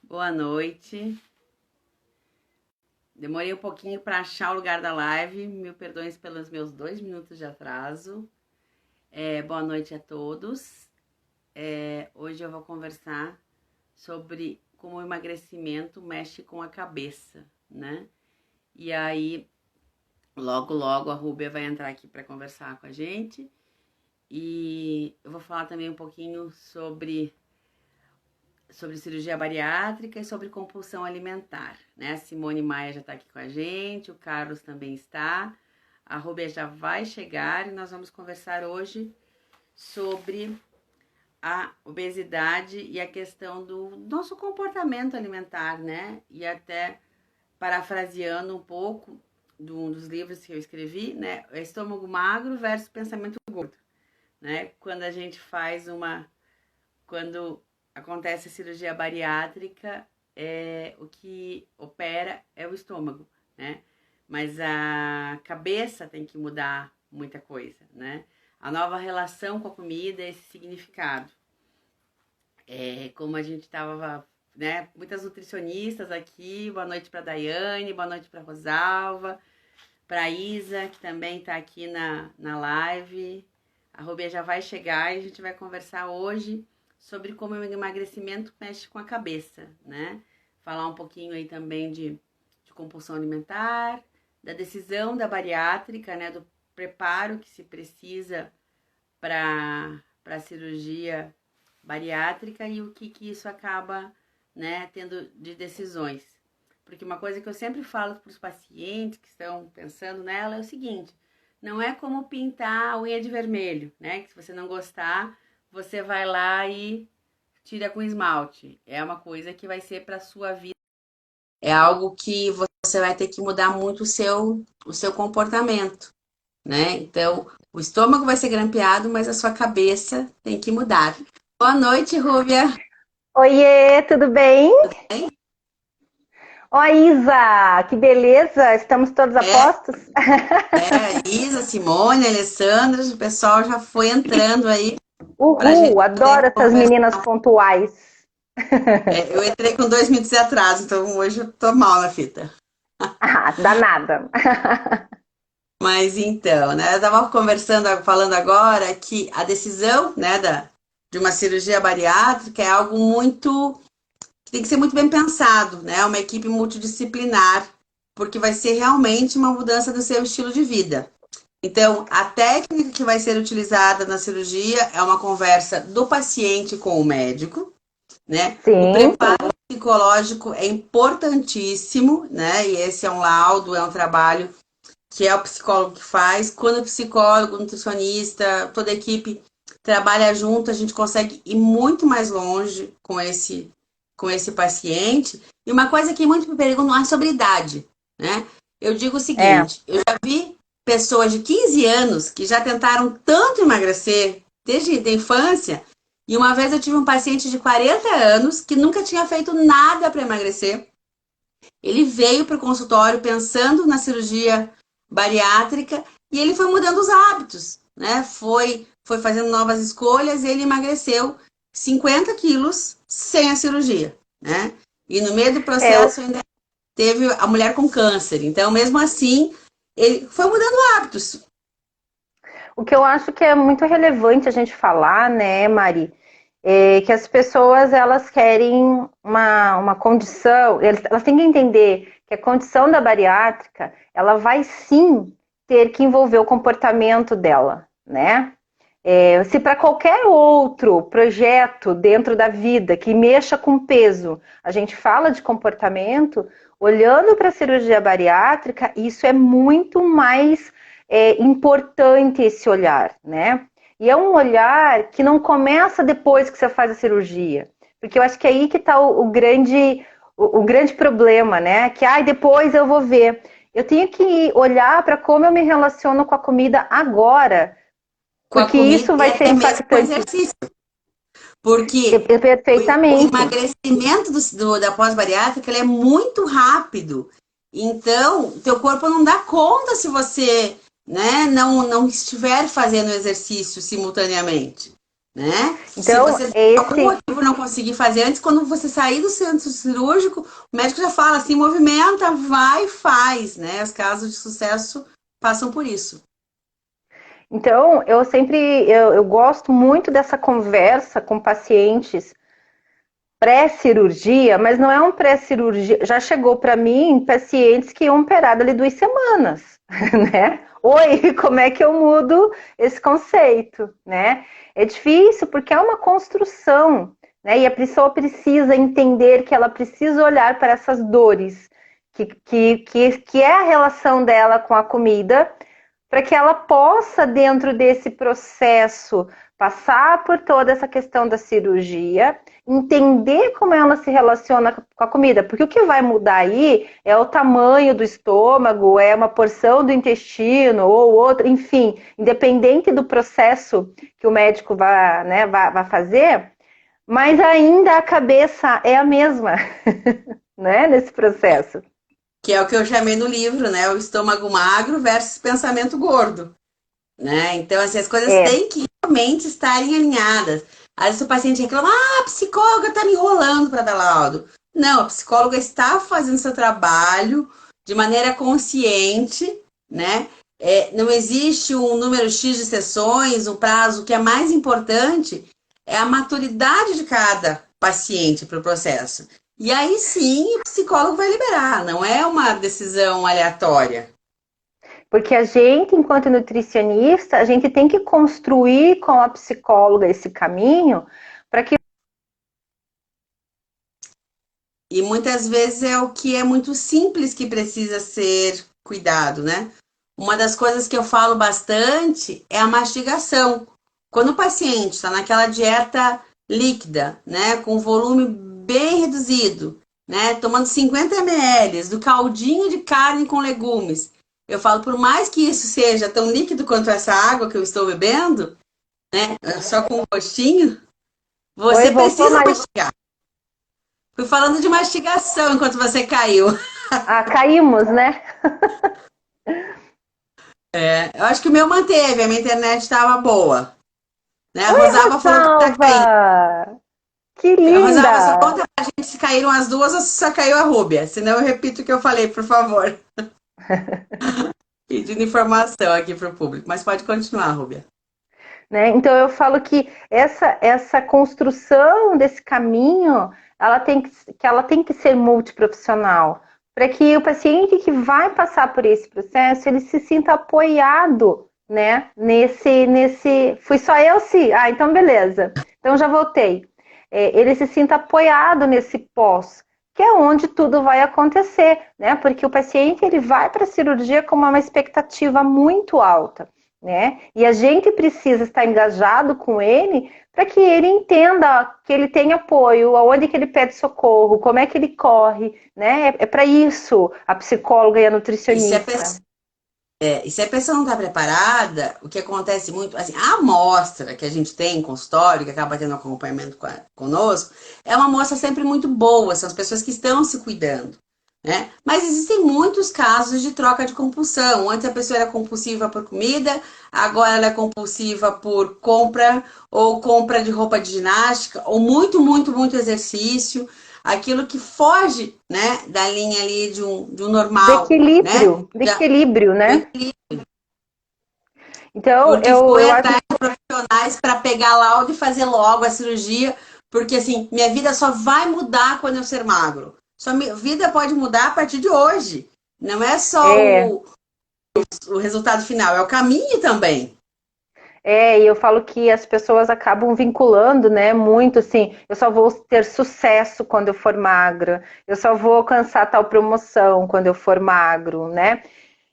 Boa noite. Demorei um pouquinho para achar o lugar da live. Mil perdões pelos meus 2 minutos de atraso. Boa noite a todos. Hoje eu vou conversar sobre como o emagrecimento mexe com a cabeça, né? E aí, logo a Rúbia vai entrar aqui para conversar com a gente. E eu vou falar também um pouquinho sobre cirurgia bariátrica e sobre compulsão alimentar, né? A Simone Maia já está aqui com a gente, o Carlos também está, a Rúbia já vai chegar e nós vamos conversar hoje sobre a obesidade e a questão do nosso comportamento alimentar, né? E até parafraseando um pouco de um dos livros que eu escrevi, né? Estômago magro versus pensamento gordo, né? Quando acontece a cirurgia bariátrica, o que opera é o estômago, né? Mas a cabeça tem que mudar muita coisa, né? A nova relação com a comida, esse significado. Como a gente estava, né? Muitas nutricionistas aqui, boa noite para a Daiane, boa noite para a Rosalva, para a Isa, que também está aqui na live. A Rubia já vai chegar e a gente vai conversar hoje sobre como o emagrecimento mexe com a cabeça, né? Falar um pouquinho aí também de compulsão alimentar, da decisão da bariátrica, né? Do preparo que se precisa para a cirurgia bariátrica e o que isso acaba, né, tendo de decisões. Porque uma coisa que eu sempre falo para os pacientes que estão pensando nela é o seguinte: não é como pintar a unha de vermelho, né? Que se você não gostar, você vai lá e tira com esmalte. É uma coisa que vai ser para sua vida. É algo que você vai ter que mudar muito o seu comportamento, né? Então, o estômago vai ser grampeado, mas a sua cabeça tem que mudar. Boa noite, Rúbia. Oiê, tudo bem? Tudo bem? Oi, Isa, que beleza, estamos todos a É, postos? Isa, Simone, Alessandra, o pessoal já foi entrando aí para a gente Uhul, poder adoro essas conversar. meninas pontuais. Eu entrei com 2 minutos de atraso, então hoje eu tô mal na fita. Ah, danada. Mas então, né, eu tava falando agora que a decisão, né, de uma cirurgia bariátrica é algo muito, que tem que ser muito bem pensado, né, uma equipe multidisciplinar, porque vai ser realmente uma mudança do seu estilo de vida. Então, a técnica que vai ser utilizada na cirurgia é uma conversa do paciente com o médico, né? O Sim, preparo psicológico é importantíssimo, né? E esse é um laudo, é um trabalho que é o psicólogo que faz. Quando o psicólogo, o nutricionista, toda a equipe trabalha junto, a gente consegue ir muito mais longe com esse paciente. E uma coisa que muito me perguntam é sobre idade, né? Eu digo o é. seguinte: eu já vi pessoas de 15 anos que já tentaram tanto emagrecer desde a infância. E uma vez eu tive um paciente de 40 anos que nunca tinha feito nada para emagrecer. Ele veio para o consultório pensando na cirurgia bariátrica e ele foi mudando os hábitos, né? Foi fazendo novas escolhas e ele emagreceu 50 quilos sem a cirurgia, né? E no meio do É, processo ainda teve a mulher com câncer. Então, mesmo assim, ele foi mudando hábitos. o que eu acho que é muito relevante a gente falar, né, Mari, é que as pessoas elas querem uma condição, elas têm que entender que a condição da bariátrica ela vai sim ter que envolver o comportamento dela, né? Se para qualquer outro projeto dentro da vida que mexa com peso, a gente fala de comportamento, olhando para a cirurgia bariátrica, isso é muito mais importante esse olhar, né? E é um olhar que não começa depois que você faz a cirurgia, porque eu acho que é aí que está o grande problema, né? Que depois eu vou ver. Eu tenho que olhar para como eu me relaciono com a comida agora, Com a porque comida isso e vai ser até mesmo com o impactante. exercício. Porque o Perfeitamente. emagrecimento da pós-bariátrica ele é muito rápido. Então, teu corpo não dá conta se você, né, não estiver fazendo exercício simultaneamente. né? Se Então, você por algum motivo não conseguir fazer antes, quando você sair do centro cirúrgico, o médico já fala assim, movimenta, vai, faz, né? Os casos de sucesso passam por isso. então eu gosto muito dessa conversa com pacientes pré-cirurgia, mas não é um pré-cirurgia. Já chegou para mim pacientes que iam operar ali 2 semanas, né? Oi, como é que eu mudo esse conceito, né? É difícil porque é uma construção, né? E a pessoa precisa entender que ela precisa olhar para essas dores, que é a relação dela com a comida, para que ela possa, dentro desse processo, passar por toda essa questão da cirurgia, entender como ela se relaciona com a comida, porque o que vai mudar aí é o tamanho do estômago, é uma porção do intestino ou outra, enfim, independente do processo que o médico vai, né, vai fazer, mas ainda a cabeça é a mesma, né, nesse processo. Que é o que eu chamei no livro, né? O estômago magro versus pensamento gordo, né? Então, assim, as coisas É, têm que realmente estarem alinhadas. Às vezes o paciente reclama, a psicóloga tá me enrolando para dar laudo. Não, a psicóloga está fazendo seu trabalho de maneira consciente, né? Não existe um número X de sessões, um prazo. O que é mais importante é a maturidade de cada paciente para o processo. E aí sim o psicólogo vai liberar, não é uma decisão aleatória. porque a gente, enquanto nutricionista, a gente tem que construir com a psicóloga esse caminho para que. E muitas vezes é o que é muito simples que precisa ser cuidado, né? Uma das coisas que eu falo bastante é a mastigação. Quando o paciente está naquela dieta líquida, né, com volume bem reduzido, né, tomando 50 ml do caldinho de carne com legumes, eu falo, por mais que isso seja tão líquido quanto essa água que eu estou bebendo, né, só com um gostinho, Oi, você voltou, precisa mas. mastigar. Fui falando de mastigação enquanto você caiu. Ah, caímos, né? Eu acho que o meu manteve, a minha internet estava boa. Né? A Oi, Rosava falou que tá caindo. Rosalva! Que A Rosava, só linda! conta pra gente se caíram as duas ou se só caiu a Rúbia. Senão eu repito o que eu falei, por favor. Pedindo informação aqui pro público. Mas pode continuar, Rúbia. Né? Então eu falo que essa construção desse caminho, ela tem que ser multiprofissional, para que o paciente que vai passar por esse processo, ele se sinta apoiado, né? Fui só eu, sim. Ah, então beleza. Então já voltei. Ele se sinta apoiado nesse pós, que é onde tudo vai acontecer, né? Porque o paciente ele vai para a cirurgia com uma expectativa muito alta, né? E a gente precisa estar engajado com ele para que ele entenda que ele tem apoio, aonde que ele pede socorro, como é que ele corre, né? É para isso a psicóloga e a E se a nutricionista. pessoa, e se a pessoa não está preparada, o que acontece muito, assim, a amostra que a gente tem em consultório, que acaba tendo acompanhamento conosco, é uma amostra sempre muito boa, são as pessoas que estão se cuidando. Né? Mas existem muitos casos de troca de compulsão. Antes a pessoa era compulsiva por comida, agora ela é compulsiva por compra, ou compra de roupa de ginástica, ou muito, muito, muito exercício. Aquilo que foge, né, da linha ali de um normal, né? De equilíbrio, né? Então, Porque foi eu acho. atrás de profissionais para pegar laudo e fazer logo a cirurgia, porque assim, minha vida só vai mudar quando eu ser magro. Sua vida pode mudar a partir de hoje. Não é só É, o resultado final, é o caminho também. e eu falo que as pessoas acabam vinculando, né, muito assim, eu só vou ter sucesso quando eu for magra, eu só vou alcançar tal promoção quando eu for magro, né?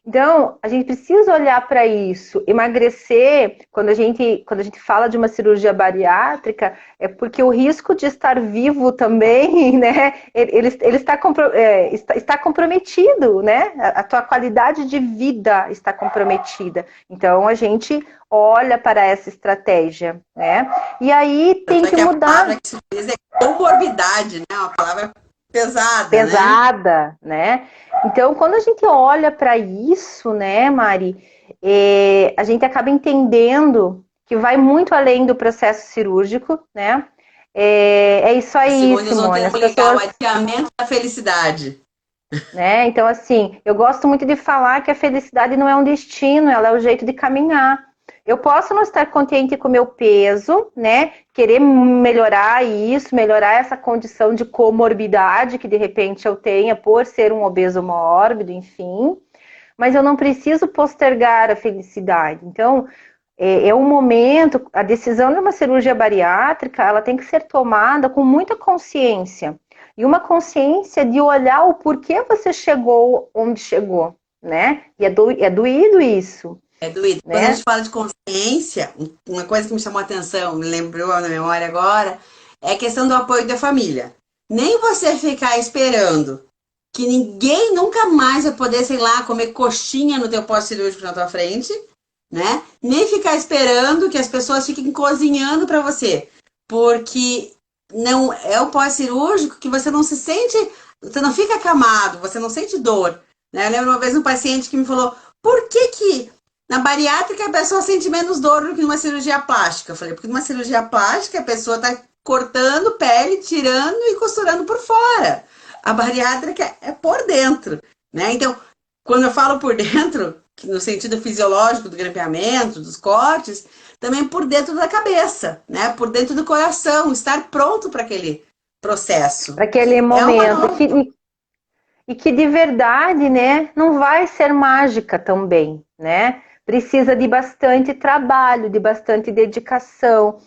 Então, a gente precisa olhar para isso. Emagrecer, quando a gente fala de uma cirurgia bariátrica, é porque o risco de estar vivo também, né? Ele está, está comprometido, né? A tua qualidade de vida está comprometida. Então, a gente olha para essa estratégia, né? E aí tem Tanto é que que a mudar. palavra que se diz é comorbidade, né? Uma palavra pesada, né? Pesada, né? Então, quando a gente olha para isso, né, Mari, a gente acaba entendendo que vai muito além do processo cirúrgico, né? É isso A aí, Simone usou um Simone. As termo legal, o pessoas, adiamento da felicidade. né? Então, assim, eu gosto muito de falar que a felicidade não é um destino, ela é o jeito de caminhar. Eu posso não estar contente com o meu peso, né? Querer melhorar isso, melhorar essa condição de comorbidade que de repente eu tenha por ser um obeso mórbido, enfim. Mas eu não preciso postergar a felicidade. Então, é um momento, a decisão de uma cirurgia bariátrica, ela tem que ser tomada com muita consciência. E uma consciência de olhar o porquê você chegou onde chegou, né? E é doído isso, É doído. Quando a né? gente fala de consciência, uma coisa que me chamou a atenção, me lembrou na memória agora, é a questão do apoio da família. Nem você ficar esperando que ninguém nunca mais vai poder, sei lá, comer coxinha no teu pós-cirúrgico na tua frente, né? Nem ficar esperando que as pessoas fiquem cozinhando para você, porque não é o pós-cirúrgico que você não se sente, você não fica acamado, você não sente dor, né? Eu lembro uma vez um paciente que me falou: por que na bariátrica a pessoa sente menos dor do que numa cirurgia plástica? Eu falei: porque numa cirurgia plástica a pessoa está cortando pele, tirando e costurando por fora. A bariátrica é por dentro, né? Então, quando eu falo por dentro, no sentido fisiológico do grampeamento, dos cortes, também por dentro da cabeça, né? Por dentro do coração, estar pronto para aquele processo, Para aquele que é uma momento. nova. E que de verdade, né, não vai ser mágica também, né? Precisa de bastante trabalho, de bastante dedicação.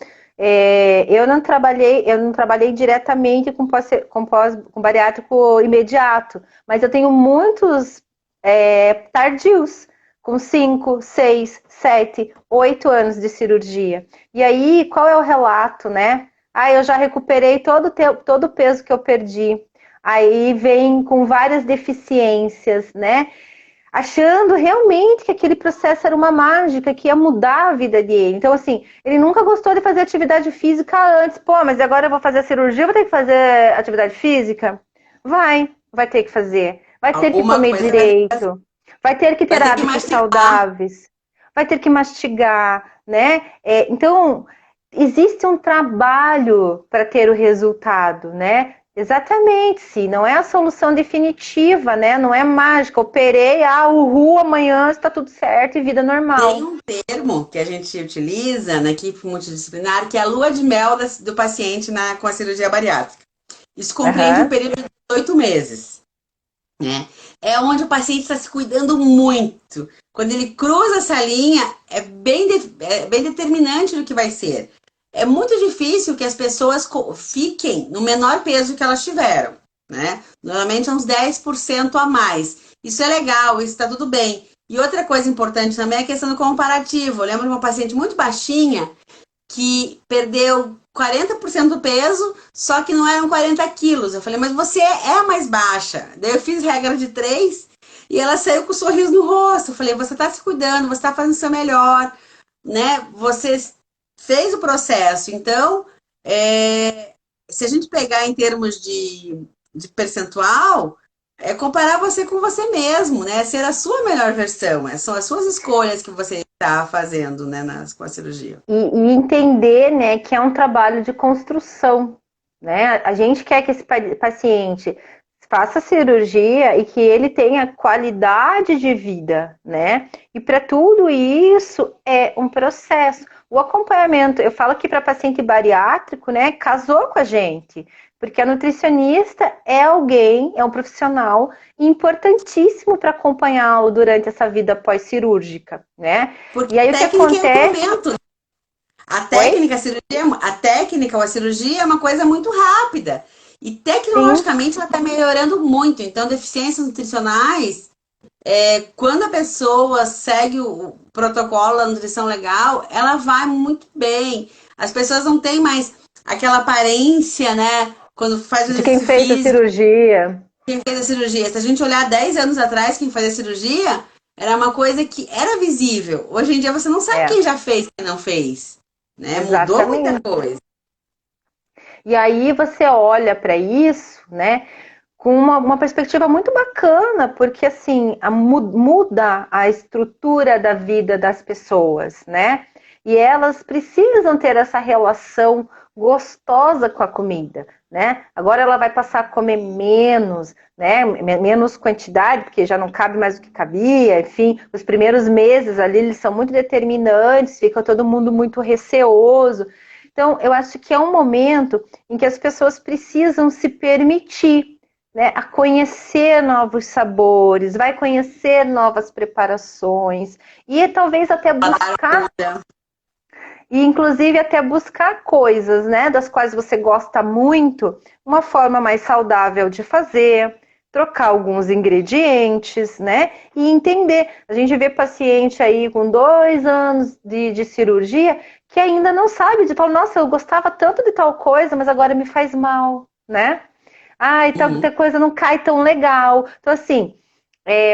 Eu não trabalhei diretamente com bariátrico imediato, mas eu tenho muitos tardios, com 5, 6, 7, 8 anos de cirurgia. E aí, qual é o relato, né? Ah, eu já recuperei todo o peso que eu perdi. Aí vem com várias deficiências, né? Achando realmente que aquele processo era uma mágica, que ia mudar a vida dele. Então, assim, ele nunca gostou de fazer atividade física antes. Pô, mas agora eu vou fazer a cirurgia, eu vou ter que fazer atividade física? Vai ter que fazer. Vai ter que Alguma comer coisa direito. Vai ter que ter vai ter que hábitos mastigar. saudáveis. Vai ter que mastigar, né? Então, existe um trabalho para ter o resultado, né? Exatamente, sim. Não é a solução definitiva, né? Não é mágica. Operei, uhul, amanhã está tudo certo e vida Tem normal. um termo que a gente utiliza na equipe multidisciplinar, que é a lua de mel do paciente com a cirurgia bariátrica. Isso compreende um Uhum. período de 8 meses, né? É onde o paciente está se cuidando muito. Quando ele cruza essa linha, é bem determinante do que vai ser. É muito difícil que as pessoas fiquem no menor peso que elas tiveram, né? Normalmente é uns 10% a mais. Isso é legal, isso está tudo bem. E outra coisa importante também é a questão do comparativo. Eu lembro de uma paciente muito baixinha que perdeu 40% do peso, só que não eram 40 quilos. Eu falei: mas você é a mais baixa. Daí eu fiz regra de 3 e ela saiu com um sorriso no rosto. Eu falei: você está se cuidando, você está fazendo o seu melhor, né? Você fez o processo. Então, se a gente pegar em termos de percentual, é comparar você com você mesmo, né? Ser a sua melhor versão. São as suas escolhas que você está fazendo, né, com a cirurgia. E entender, né, que é um trabalho de construção, né? A gente quer que esse paciente faça cirurgia e que ele tenha qualidade de vida, né? E para tudo isso é um processo. O acompanhamento, eu falo que para paciente bariátrico, né, casou com a gente, porque a nutricionista é alguém, é um profissional importantíssimo para acompanhá-lo durante essa vida pós-cirúrgica, né? Porque E aí o que técnica é acontece? incremento. A Oi? técnica, a técnica ou a cirurgia é uma coisa muito rápida. E Sim, tecnologicamente ela está melhorando muito. Então, deficiências nutricionais, quando a pessoa segue o protocolo da nutrição legal, ela vai muito bem. As pessoas não têm mais aquela aparência, né? Quando faz o de quem exercício fez a físico, cirurgia. quem fez a cirurgia. Se a gente olhar 10 anos atrás, quem fazia a cirurgia, era uma coisa que era visível. Hoje em dia você não sabe É, quem já fez, quem não fez, né? Mudou muita exatamente. coisa. E aí você olha para isso, né, com uma perspectiva muito bacana, porque assim, muda a estrutura da vida das pessoas, né? e elas precisam ter essa relação gostosa com a comida, né? Agora ela vai passar a comer menos, né? Menos quantidade, porque já não cabe mais o que cabia, enfim, os primeiros meses ali eles são muito determinantes, fica todo mundo muito receoso. Então, eu acho que é um momento em que as pessoas precisam se permitir, né, a conhecer novos sabores, vai conhecer novas preparações e talvez até buscar, e inclusive até buscar coisas, né, das quais você gosta muito, uma forma mais saudável de fazer, trocar alguns ingredientes, né, e entender. A gente vê paciente aí com 2 anos de cirurgia que ainda não sabe, de falar, nossa, eu gostava tanto de tal coisa, mas agora me faz mal, né? Ai, tal coisa não cai tão legal. Então, assim,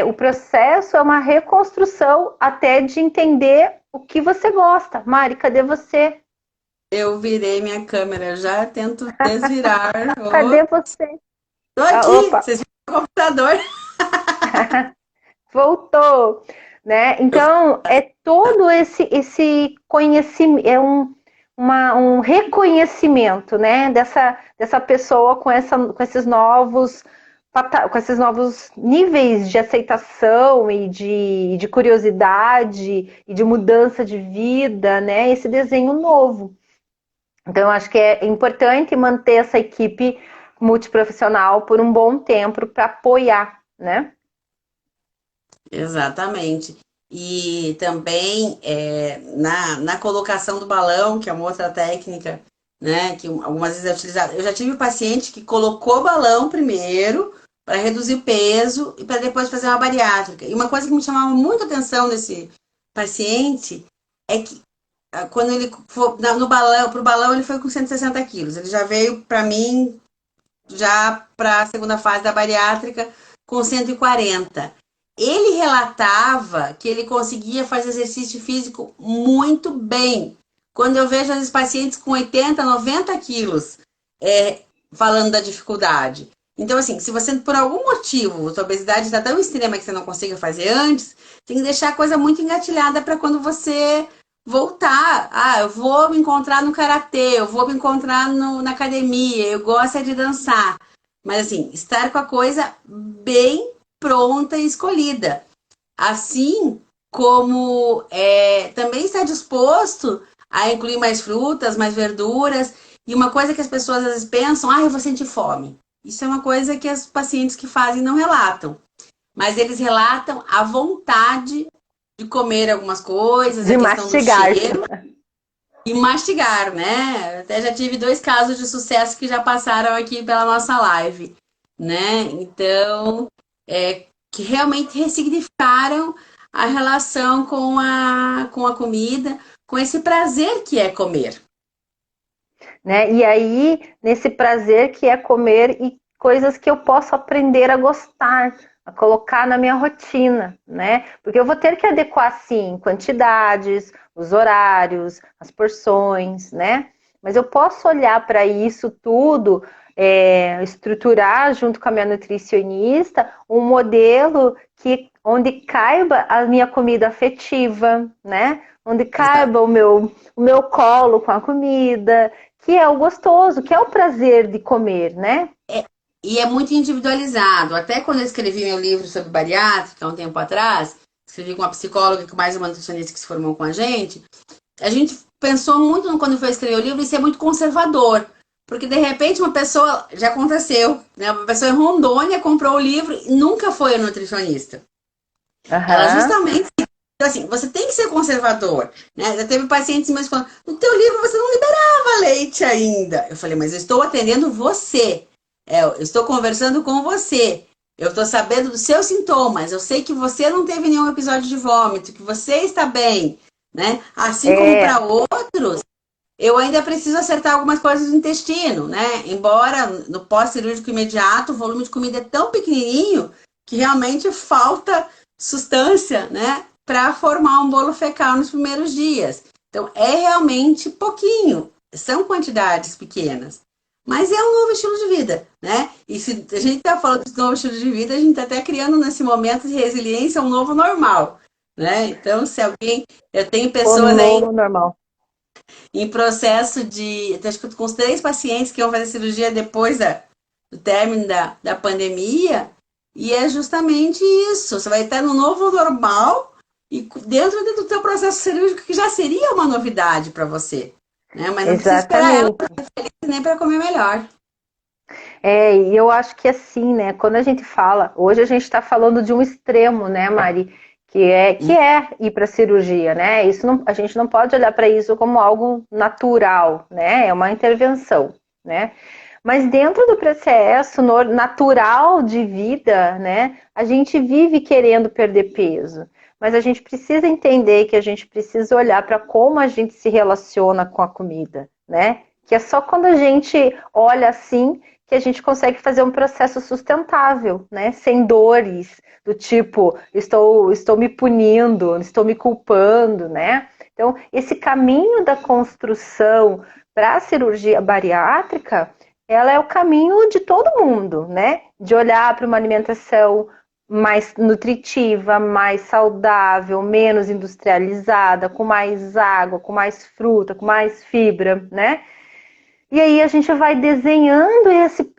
o processo é uma reconstrução até de entender o que você gosta. Mari, cadê você? Eu virei minha câmera, eu já tento desvirar. Cadê você? Tô Ah, aqui, opa, vocês viram o computador? voltou. Né? Então, é todo esse conhecimento, é um reconhecimento, né, dessa pessoa com esses novos níveis de aceitação e de curiosidade e de mudança de vida, né, esse desenho novo. Então, eu acho que é importante manter essa equipe multiprofissional por um bom tempo para apoiar, né? Exatamente. E também na colocação do balão, que é uma outra técnica, né? Que algumas vezes é utilizada. Eu já tive um paciente que colocou o balão primeiro para reduzir o peso e para depois fazer uma bariátrica. E uma coisa que me chamava muito atenção desse paciente é que quando ele foi no balão, pro balão ele foi com 160 quilos. Ele já veio para mim já para a segunda fase da bariátrica com 140. Ele relatava que ele conseguia fazer exercício físico muito bem. Quando eu vejo as pacientes com 80, 90 quilos falando da dificuldade. Então, assim, se você, por algum motivo, sua obesidade está tão extrema que você não consiga fazer antes, tem que deixar a coisa muito engatilhada para quando você voltar. Ah, eu vou me encontrar no karatê, eu vou me encontrar na academia, eu gosto de dançar. Mas, assim, estar com a coisa bem pronta e escolhida. Assim como também está disposto a incluir mais frutas, mais verduras. E uma coisa que as pessoas às vezes pensam, eu vou sentir fome. Isso é uma coisa que os pacientes que fazem não relatam. Mas eles relatam a vontade de comer algumas coisas, De a questão do mastigar. cheiro e mastigar, né? Até já tive 2 casos de sucesso que já passaram aqui pela nossa live, né? Então, que realmente ressignificaram a relação com a comida, com esse prazer que é comer. Né? E aí, nesse prazer que é comer e coisas que eu posso aprender a gostar, a colocar na minha rotina, né? Porque eu vou ter que adequar, sim, quantidades, os horários, as porções, né? Mas eu posso olhar para isso tudo, estruturar junto com a minha nutricionista um modelo onde caiba a minha comida afetiva, né? Onde caiba o meu colo com a comida, que é o gostoso, que é o prazer de comer, né? E é muito individualizado. Até quando eu escrevi meu livro sobre bariátrica, há um tempo atrás, escrevi com uma psicóloga e com mais uma nutricionista que se formou com a gente pensou muito quando foi escrever o livro em ser muito conservador. Porque de repente uma pessoa, já aconteceu, né? Uma pessoa em Rondônia comprou o livro e nunca foi a nutricionista. Ela Aham. justamente. Então, assim, você tem que ser conservador, né? Já teve pacientes meus falando, no teu livro você não liberava leite ainda. Eu falei, mas eu estou atendendo você. Eu estou conversando com você. Eu estou sabendo dos seus sintomas. Eu sei que você não teve nenhum episódio de vômito, que você está bem, né? Assim como para outros, eu ainda preciso acertar algumas coisas do intestino, né? Embora no pós-cirúrgico imediato o volume de comida é tão pequenininho que realmente falta substância, né? Para formar um bolo fecal nos primeiros dias. Então é realmente pouquinho, são quantidades pequenas. Mas é um novo estilo de vida, né? E se a gente está falando de novo estilo de vida, a gente está até criando nesse momento de resiliência um novo normal. né? Então, se alguém. Eu tenho O pessoas aí novo normal. em processo de. Acho que com os 3 pacientes que vão fazer cirurgia depois do término da pandemia, e é justamente isso. Você vai estar no novo normal e dentro do teu processo cirúrgico, que já seria uma novidade para você, né? Mas não precisa esperar ela Exatamente. nem para comer melhor. E eu acho que assim, né? Quando a gente fala, hoje a gente está falando de um extremo, né, Mari? Que é ir para a cirurgia, né? Isso não, a gente não pode olhar para isso como algo natural, né? É uma intervenção, né? Mas dentro do processo natural de vida, né? A gente vive querendo perder peso, mas a gente precisa entender que a gente precisa olhar para como a gente se relaciona com a comida, né? Que é só quando a gente olha assim que a gente consegue fazer um processo sustentável, né? Sem dores, do tipo, estou me punindo, estou me culpando, né? Então, esse caminho da construção para a cirurgia bariátrica, ela é o caminho de todo mundo, né? De olhar para uma alimentação mais nutritiva, mais saudável, menos industrializada, com mais água, com mais fruta, com mais fibra, né? E aí a gente vai desenhando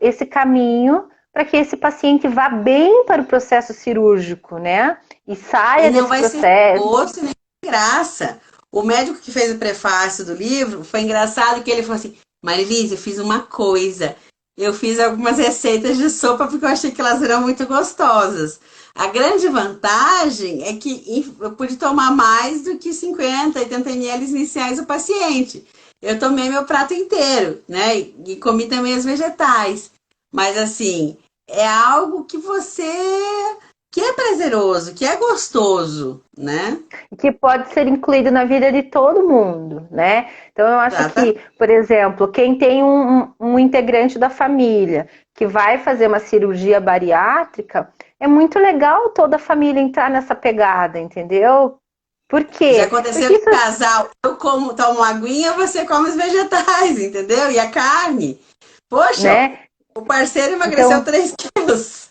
esse caminho para que esse paciente vá bem para o processo cirúrgico, né? E E saia não desse vai ser processo, gosto nem graça. O médico que fez o prefácio do livro foi engraçado que ele falou assim: Marilise, eu fiz uma coisa. Eu fiz algumas receitas de sopa porque eu achei que elas eram muito gostosas. A grande vantagem é que eu pude tomar mais do que 50, 80 ml iniciais do paciente. Eu tomei meu prato inteiro, né? E comi também os vegetais. Mas assim, é algo que você que é prazeroso, que é gostoso, né? que pode ser incluído na vida de todo mundo, né? Então eu acho Exatamente. que, por exemplo, quem tem um integrante da família que vai fazer uma cirurgia bariátrica, é muito legal toda a família entrar nessa pegada, entendeu? Por Já quê? aconteceu Porque de isso casal, eu como, tomo aguinha, você come os vegetais, entendeu? E a carne. Poxa, né? o parceiro emagreceu Então, 3 quilos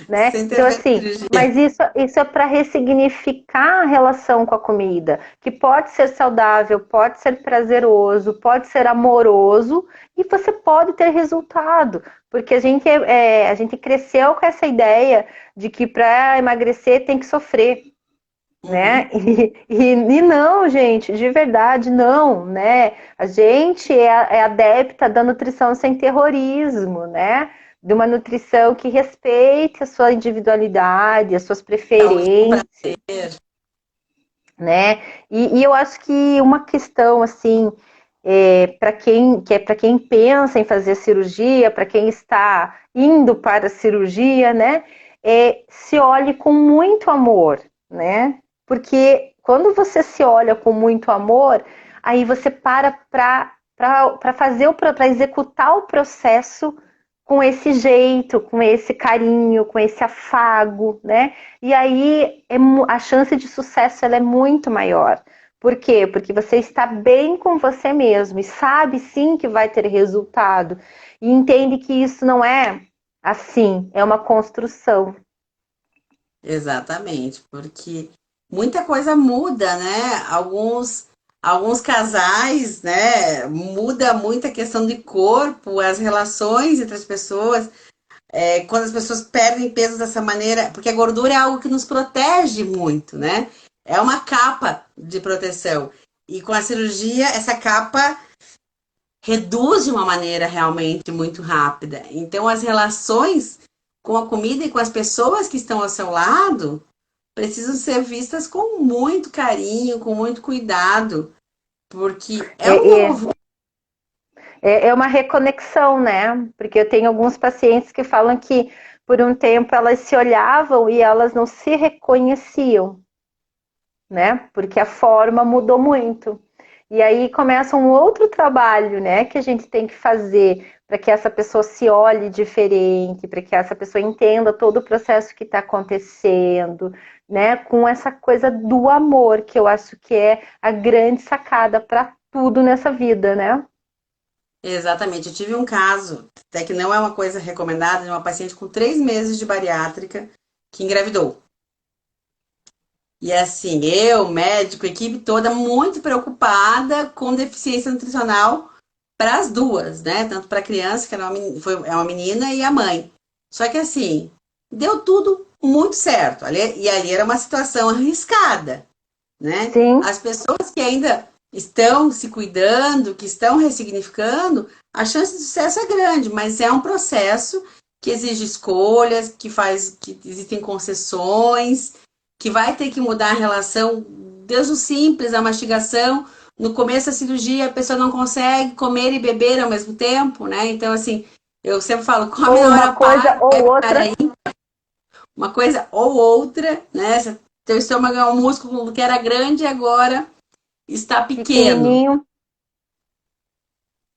né? sem ter Então, feito assim, cirurgia. mas isso é para ressignificar a relação com a comida, que pode ser saudável, pode ser prazeroso, pode ser amoroso e você pode ter resultado, porque a gente cresceu com essa ideia de que para emagrecer tem que sofrer. Né? Uhum. E não, gente, de verdade, não, né? A gente é adepta da nutrição sem terrorismo, né? De uma nutrição que respeite a sua individualidade, as suas Saúde com preferências, prazer. né? E eu acho que uma questão assim, para quem pensa em fazer cirurgia, para quem está indo para a cirurgia, né? Se olhe com muito amor, né? Porque quando você se olha com muito amor, aí você para fazer para executar o processo com esse jeito, com esse carinho, com esse afago, né? E aí a chance de sucesso ela é muito maior. Por quê? Porque você está bem com você mesmo e sabe sim que vai ter resultado. E entende que isso não é assim, é uma construção. Exatamente, porque muita coisa muda, né? Alguns casais, né? Muda muito a questão de corpo, as relações entre as pessoas. Quando as pessoas perdem peso dessa maneira, porque a gordura é algo que nos protege muito, né? É uma capa de proteção. E com a cirurgia, essa capa reduz de uma maneira realmente muito rápida. Então, as relações com a comida e com as pessoas que estão ao seu lado precisam ser vistas com muito carinho, com muito cuidado, porque é um É, novo. é uma reconexão, né? Porque eu tenho alguns pacientes que falam que por um tempo elas se olhavam e elas não se reconheciam, né? Porque a forma mudou muito. E aí começa um outro trabalho, né, que a gente tem que fazer para que essa pessoa se olhe diferente, para que essa pessoa entenda todo o processo que está acontecendo, né, com essa coisa do amor, que eu acho que é a grande sacada para tudo nessa vida, né? Exatamente. Eu tive um caso, até que não é uma coisa recomendada, de uma paciente com 3 meses de bariátrica que engravidou. E assim, eu, médico, equipe toda muito preocupada com deficiência nutricional para as duas, né? Tanto para a criança, que era é uma menina, e a mãe. Só que assim, deu tudo muito certo. E ali era uma situação arriscada, né? Sim, As pessoas que ainda estão se cuidando, que estão ressignificando, a chance de sucesso é grande, mas é um processo que exige escolhas, que existem concessões, que vai ter que mudar a relação, desde o simples, a mastigação. No começo da cirurgia, a pessoa não consegue comer e beber ao mesmo tempo, né? Então, assim, eu sempre falo, come ou na uma hora coisa par, ou bebe para outra. aí, uma coisa ou outra, né? Teu estômago é um músculo que era grande e agora está pequeno, Pequenininho.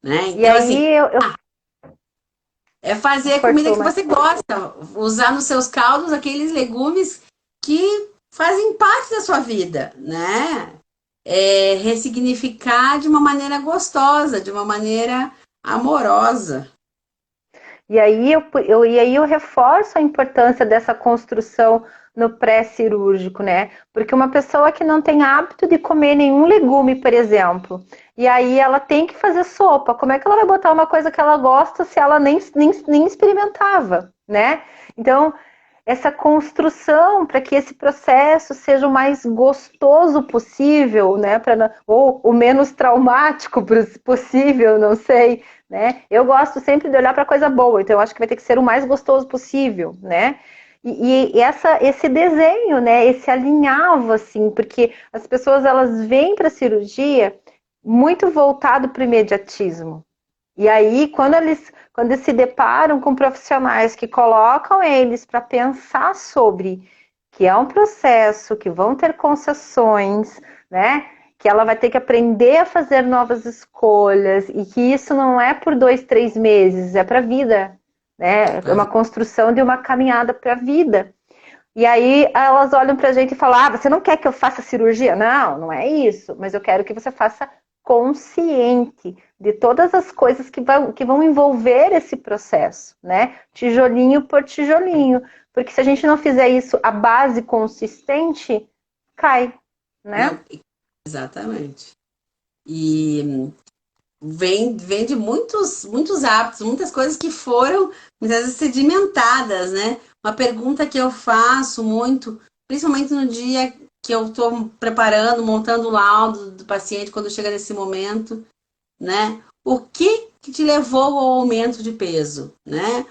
né? E Então, assim, aí eu é fazer a comida cortou, que mas você gosta, usar nos seus caldos aqueles legumes que fazem parte da sua vida, né? É ressignificar de uma maneira gostosa, de uma maneira amorosa. e aí eu reforço a importância dessa construção no pré-cirúrgico, né? Porque uma pessoa que não tem hábito de comer nenhum legume, por exemplo, e aí ela tem que fazer sopa, como é que ela vai botar uma coisa que ela gosta se ela nem experimentava, né? Então, essa construção para que esse processo seja o mais gostoso possível, né? Ou o menos traumático possível, não sei, né? Eu gosto sempre de olhar para coisa boa, então eu acho que vai ter que ser o mais gostoso possível, né? Esse desenho, né? Esse alinhavo, assim, porque as pessoas elas vêm para a cirurgia muito voltado para o imediatismo. E aí, quando eles se deparam com profissionais que colocam eles para pensar sobre que é um processo, que vão ter concessões, né? Que ela vai ter que aprender a fazer novas escolhas e que isso não é por 2, 3 meses, é para a vida, né? É uma construção de uma caminhada para a vida. E aí elas olham pra gente e falam: ah, você não quer que eu faça cirurgia? Não, não é isso, mas eu quero que você faça consciente de todas as coisas que vão envolver esse processo, né? Tijolinho por tijolinho. Porque se a gente não fizer isso, a base consistente cai, né? Não, exatamente. E vem de muitos hábitos, muitas coisas que foram muitas vezes sedimentadas, né? Uma pergunta que eu faço muito, principalmente no dia que eu estou preparando, montando o laudo do paciente, quando chega nesse momento, né? O que te levou ao aumento de peso, né?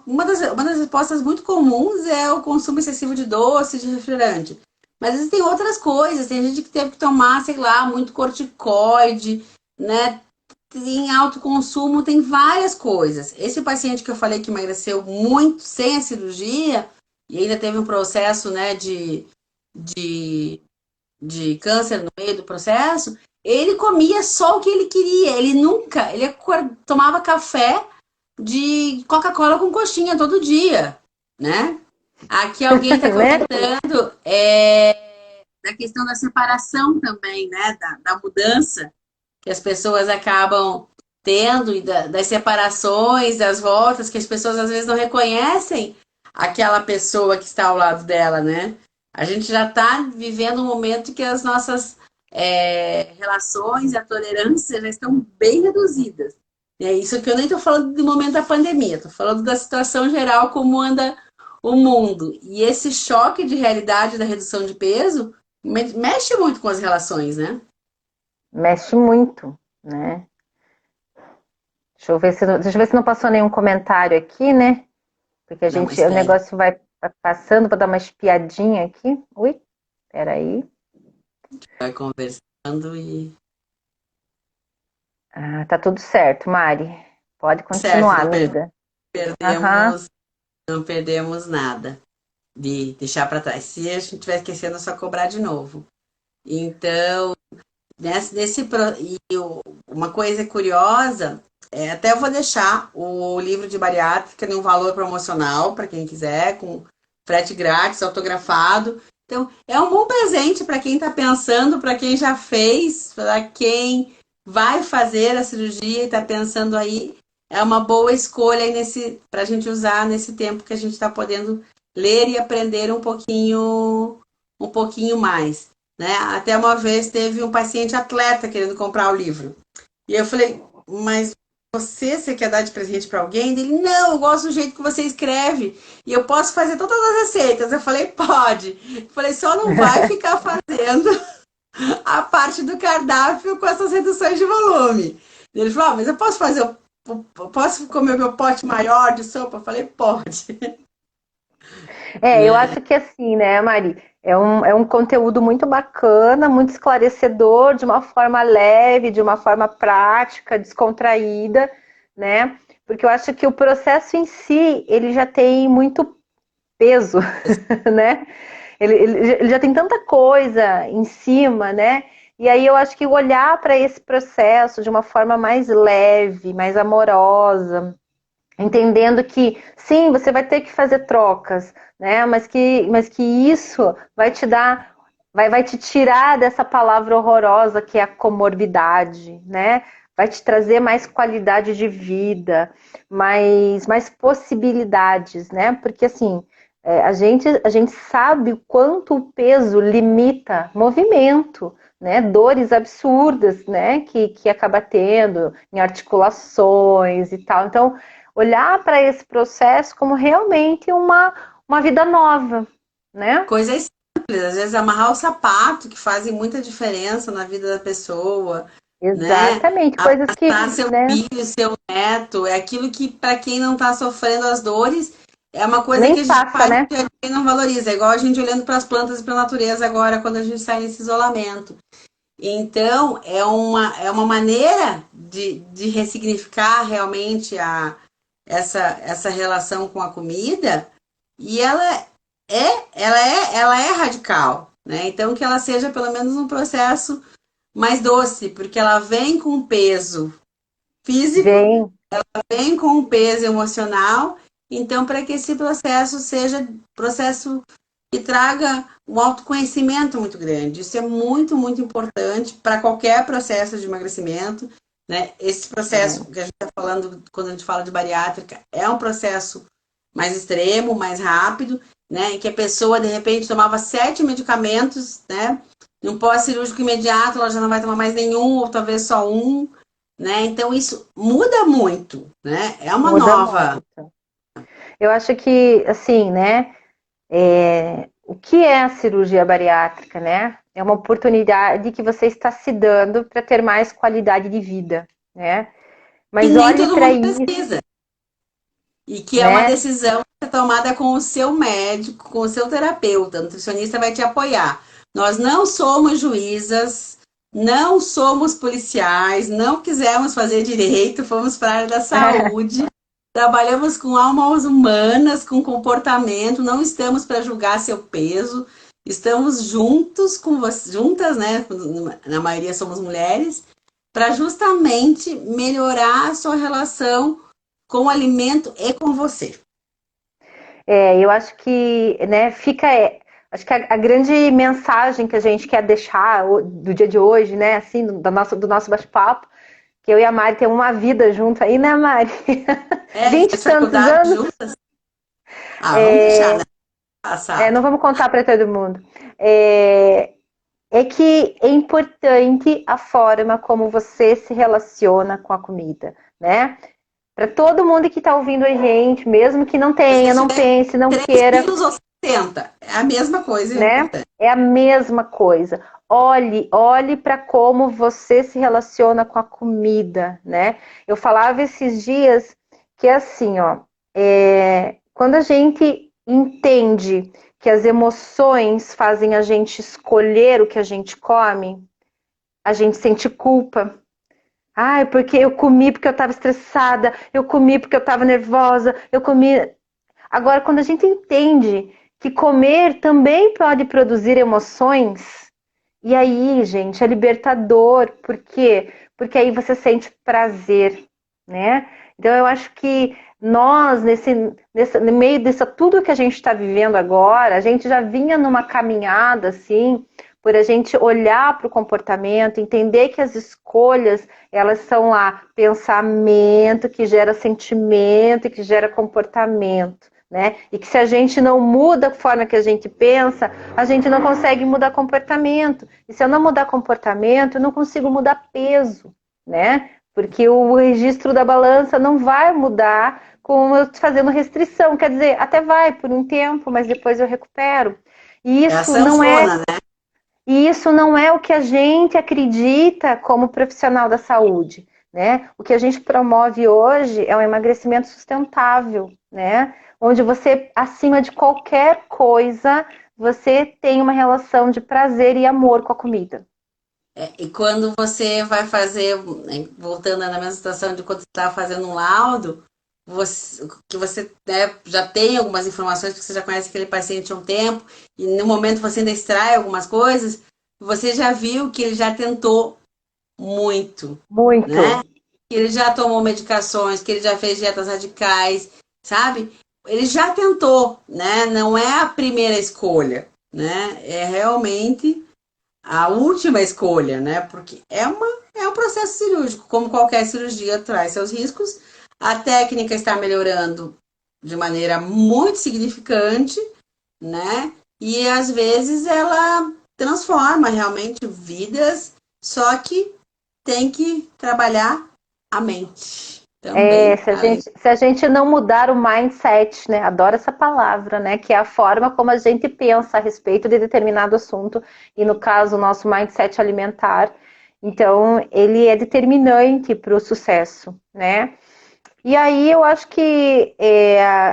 Uma das respostas muito comuns é o consumo excessivo de doce, de refrigerante. Mas existem outras coisas, tem gente que teve que tomar, sei lá, muito corticoide, né? Em alto consumo, tem várias coisas. Esse paciente que eu falei que emagreceu muito sem a cirurgia, e ainda teve um processo, né, de, de câncer no meio do processo, ele comia só o que ele queria. Tomava café de Coca-Cola com coxinha todo dia, né? Aqui alguém está né? comentando da questão da separação também, né? Da mudança que as pessoas acabam tendo e das separações, das voltas, que as pessoas às vezes não reconhecem aquela pessoa que está ao lado dela, né? A gente já está vivendo um momento que as nossas relações e a tolerância já estão bem reduzidas. É isso que eu nem estou falando do momento da pandemia, estou falando da situação geral, como anda o mundo. E esse choque de realidade da redução de peso mexe muito com as relações, né? Mexe muito, né? Deixa eu ver se não passou nenhum comentário aqui, né? Porque Não, mas o tem. negócio vai passando para dar uma espiadinha aqui. Ui, peraí. Vai conversando e. Ah, tá tudo certo, Mari. Pode Certo, continuar, amiga. Aham. perdemos, não perdemos nada de deixar para trás. Se a gente estiver esquecendo, é só cobrar de novo. Então, uma coisa curiosa, até eu vou deixar o livro de bariátrica em um valor promocional para quem quiser, com frete grátis, autografado. Então, é um bom presente para quem está pensando, para quem já fez, para quem vai fazer a cirurgia e está pensando aí. É uma boa escolha aí para a gente usar nesse tempo que a gente está podendo ler e aprender um pouquinho mais, né? Até uma vez teve um paciente atleta querendo comprar o livro. E eu falei, mas você quer dar de presente para alguém? Ele, não, eu gosto do jeito que você escreve. E eu posso fazer todas as receitas. Eu falei, pode. Eu falei, só não vai ficar fazendo a parte do cardápio com essas reduções de volume. Ele falou, mas eu posso fazer, eu posso comer meu pote maior de sopa? Eu falei, pode. Eu Né? acho que assim, né, Mari? É um conteúdo muito bacana, muito esclarecedor, de uma forma leve, de uma forma prática, descontraída, né? Porque eu acho que o processo em si, ele já tem muito peso, né? Ele já tem tanta coisa em cima, né? E aí eu acho que olhar para esse processo de uma forma mais leve, mais amorosa, entendendo que sim, você vai ter que fazer trocas, né? Mas que isso vai te dar, vai te tirar dessa palavra horrorosa que é a comorbidade, né? Vai te trazer mais qualidade de vida, mais possibilidades, né? Porque assim, a gente sabe o quanto o peso limita movimento, né? Dores absurdas, né? Que acaba tendo em articulações e tal. Então, olhar para esse processo como realmente uma vida nova, né? Coisas simples, às vezes amarrar o sapato, que fazem muita diferença na vida da pessoa, né? Exatamente, coisas que, Abraçar seu né, filho, seu neto, é aquilo que, para quem não está sofrendo as dores, é uma coisa que nem a gente passa, faz né? e não valoriza. É igual a gente olhando para as plantas e para a natureza agora, quando a gente sai nesse isolamento. Então, é uma maneira de ressignificar realmente essa relação com a comida, e ela é radical, né? Então, que ela seja pelo menos um processo mais doce, porque ela vem com um peso físico, Vem, vem com um peso emocional. Então, para que esse processo seja processo que traga um autoconhecimento muito grande. Isso é muito, muito importante para qualquer processo de emagrecimento, né? Esse processo que a gente está falando quando a gente fala de bariátrica é um processo mais extremo, mais rápido, né? Em que a pessoa de repente tomava 7 medicamentos, né? Num pós-cirúrgico imediato, ela já não vai tomar mais nenhum, ou talvez só um, né? Então isso muda muito, né? É uma muda nova. muito. Eu acho que, assim, né, o que é a cirurgia bariátrica, né? É uma oportunidade que você está se dando para ter mais qualidade de vida, né? Que Mas nem olhe todo para mundo isso, precisa. E que é uma né? decisão tomada com o seu médico, com o seu terapeuta. O nutricionista vai te apoiar. Nós não somos juízas, não somos policiais, não quisemos fazer direito, fomos para a área da saúde. Trabalhamos com almas humanas, com comportamento, não estamos para julgar seu peso. Estamos juntos com você, juntas, né? Na maioria somos mulheres, para justamente melhorar a sua relação com o alimento e com você. Eu acho que, né, acho que a grande mensagem que a gente quer deixar do dia de hoje, né, assim, do nosso bate-papo, que eu e a Mari temos uma vida junto aí, né, Mari? É, a gente 20 e fez tantos faculdade anos, juntas. Ah, vamos deixar, né? não Passado. vamos contar para todo mundo. É, é que é importante a forma como você se relaciona com a comida, né? Para todo mundo que está ouvindo a gente, mesmo que não Se tenha, você não tiver pense, não 3 queira, quilos ou 70, é a mesma coisa, é né? importante. É a mesma coisa. Olhe para como você se relaciona com a comida, né? Eu falava esses dias que é assim, ó, quando a gente entende que as emoções fazem a gente escolher o que a gente come, a gente sente culpa. Ai, porque eu comi porque eu estava estressada, eu comi porque eu estava nervosa, eu comi. Agora, quando a gente entende que comer também pode produzir emoções, e aí, gente, é libertador. Por quê? Porque aí você sente prazer, né? Então, eu acho que nós, no meio disso tudo que a gente está vivendo agora, a gente já vinha numa caminhada, assim, por a gente olhar para o comportamento, entender que as escolhas, elas são lá pensamento que gera sentimento e que gera comportamento, né? E que se a gente não muda a forma que a gente pensa, a gente não consegue mudar comportamento. E se eu não mudar comportamento, eu não consigo mudar peso, né? Porque o registro da balança não vai mudar com eu fazendo restrição. Quer dizer, até vai por um tempo, mas depois eu recupero. E É a isso não é, sanfona, né? e isso não é o que a gente acredita como profissional da saúde, né? O que a gente promove hoje é um emagrecimento sustentável, né? Onde você, acima de qualquer coisa, você tem uma relação de prazer e amor com a comida. E quando você vai fazer, voltando na mesma situação de quando você está fazendo um laudo, que você, né, já tem algumas informações, porque você já conhece aquele paciente há um tempo, e no momento você ainda extrai algumas coisas, você já viu que ele já tentou muito, né? Muito. Que ele já tomou medicações, que ele já fez dietas radicais, sabe? Ele já tentou, né? Não é a primeira escolha, né? É realmente a última escolha, né? Porque é um processo cirúrgico, como qualquer cirurgia traz seus riscos. A técnica está melhorando de maneira muito significante, né? E às vezes ela transforma realmente vidas, só que tem que trabalhar a mente É, também, se a gente não mudar o mindset, né? Adoro essa palavra, né? Que é a forma como a gente pensa a respeito de determinado assunto, e no caso, o nosso mindset alimentar. Então, ele é determinante para o sucesso, né? E aí eu acho que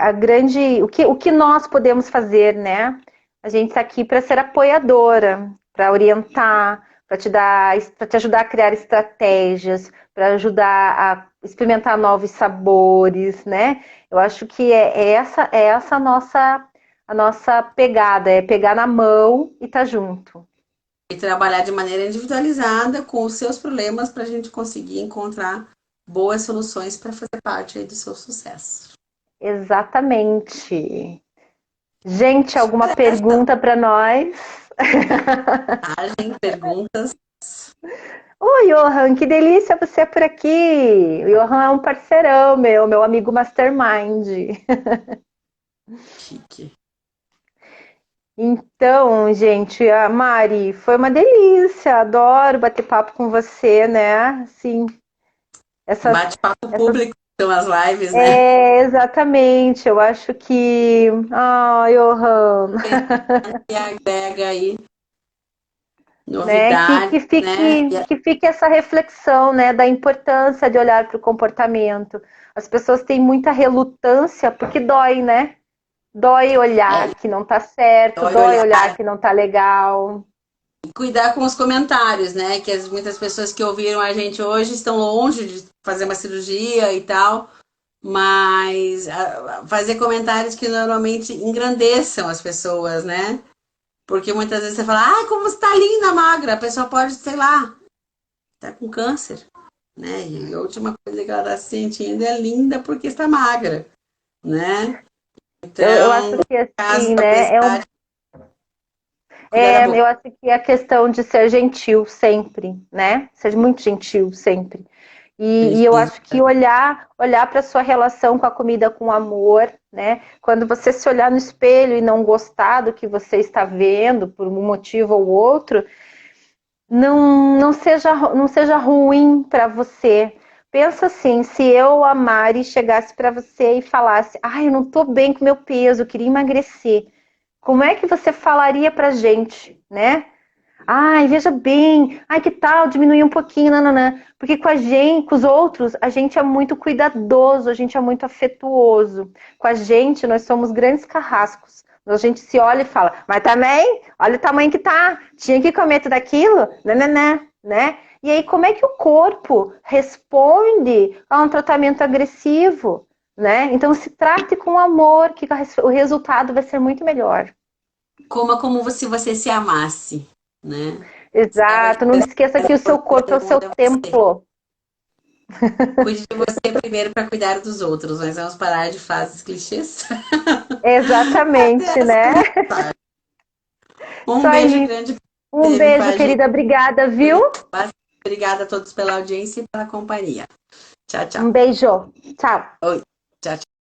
a grande. O que nós podemos fazer, né? A gente está aqui para ser apoiadora, para orientar, para te dar, para te ajudar a criar estratégias, para ajudar a experimentar novos sabores, né? Eu acho que é essa a nossa pegada, é pegar na mão e estar junto. e trabalhar de maneira individualizada com os seus problemas para a gente conseguir encontrar boas soluções para fazer parte aí do seu sucesso. Exatamente. Gente, alguma pergunta para nós? Agem, perguntas. Oi, Johan, que delícia você é por aqui. O Johan é um parceirão meu amigo mastermind. Chique. Então, gente, a Mari, foi uma delícia. Adoro bater papo com você, né? Assim, Bate-papo essas público são as lives, né? é exatamente. Eu acho que, Johan, E agrega aí né? novidades, né? Que fique essa reflexão, né, da importância de olhar para o comportamento. As pessoas têm muita relutância porque dói, né? Dói olhar que não tá certo, dói olhar Olhar que não tá legal. e cuidar com os comentários, né? Que muitas pessoas que ouviram a gente hoje estão longe de fazer uma cirurgia e tal, mas fazer comentários que normalmente engrandeçam as pessoas, né? Porque muitas vezes você fala, como você tá linda, magra. A pessoa pode, sei lá, tá com câncer, né? E a última coisa que ela tá se sentindo é linda porque está magra, né? Eu Então, acho no que caso assim, da né? obesidade, cuidar da boca. Eu acho que é a questão de ser gentil sempre, né? Ser muito gentil sempre. E eu acho que olhar para a sua relação com a comida com amor, né? Quando você se olhar no espelho e não gostar do que você está vendo, por um motivo ou outro, não seja ruim para você. Pensa assim, se eu, a Mari, chegasse para você e falasse, eu não estou bem com meu peso, eu queria emagrecer. Como é que você falaria pra gente, né? Veja bem, que tal diminuir um pouquinho, nananã. Porque com a gente, com os outros, a gente é muito cuidadoso, a gente é muito afetuoso. Com a gente, nós somos grandes carrascos. A gente se olha e fala, mas também, olha o tamanho que tá, tinha que comer tudo aquilo, né? E aí, como é que o corpo responde a um tratamento agressivo, né? Então, se trate com amor, que o resultado vai ser muito melhor. Coma como se você se amasse, né? Saiba que Exato, não a esqueça que o seu corpo é o seu mundo é você. templo. Cuide de você primeiro para cuidar dos outros. Mas vamos parar de frases clichês. Exatamente, né? Isso Um beijo aí. grande que Um esteve com beijo, a gente. querida. Obrigada, viu? Obrigada a todos pela audiência e pela companhia. Tchau, Um tchau. beijo. Tchau. Oi. Tchau, tchau.